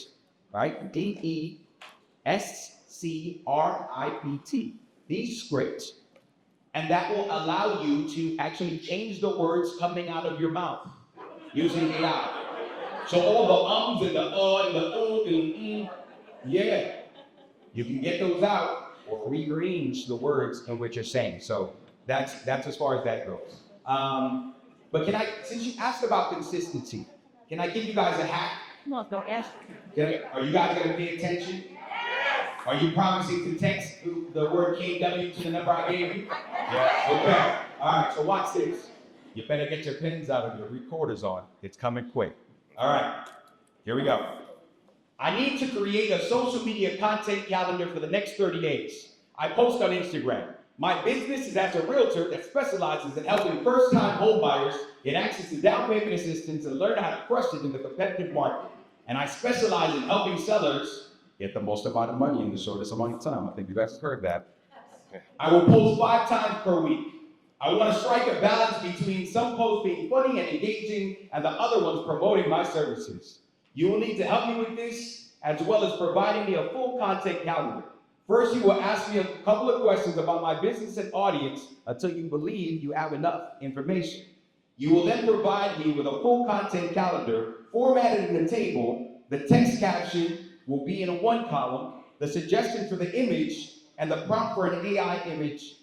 right? Descript. Descript. And that will allow you to actually change the words coming out of your mouth using AI. So all the ums and the and the and yeah, you can get those out or rearrange the words in which you're saying. So that's as far as that goes. But since you asked about consistency, can I give you guys a hack? No, don't ask. Are you guys gonna pay attention? Are you promising to text the word KW to the number I gave you? Yeah. Okay. All right. So watch this. You better get your pens out and your recorders on. It's coming quick. All right. Here we go. I need to create a social media content calendar for the next 30 days. I post on Instagram. My business is as a realtor that specializes in helping first-time home buyers get access to down payment assistance and learn how to crush it in the competitive market. And I specialize in helping sellers get the most amount of money in the shortest amount of time. I think you guys have heard that. I will post 5 times per week. I want to strike a balance between some posts being funny and engaging and the other ones promoting my services. You will need to help me with this, as well as providing me a full content calendar. First, you will ask me a couple of questions about my business and audience until you believe you have enough information. You will then provide me with a full content calendar formatted in a table. The text caption will be in one column, the suggestion for the image, and the prompt for an AI image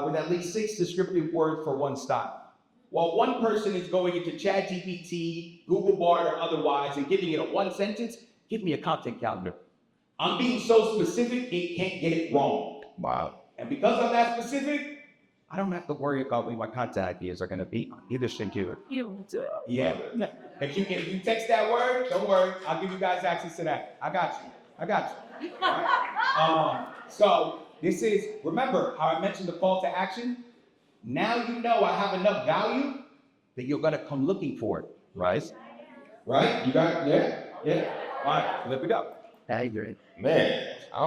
with at least 6 descriptive words for one style. While one person is going into ChatGPT, Google Bard, or otherwise and giving it a 1 sentence, give me a content calendar. I'm being so specific, it can't get it wrong. Wow. And because I'm that specific, I don't have to worry about what my content ideas are going to be on either computer. You do it. Yeah. If you text that word, don't worry. I'll give you guys access to that. I got you. All right? So this is, remember how I mentioned the call to action? Now you know I have enough value that you're going to come looking for it, right? Right? You got it? Yeah? Yeah. All right, let me go. I agree. Man, I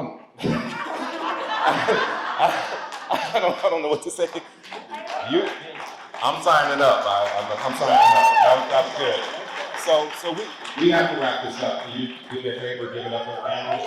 don't know what to say. I'm signing up. I'm signing up. That was good. So we have to wrap this up. Can you do me a favor, give it up for the panel?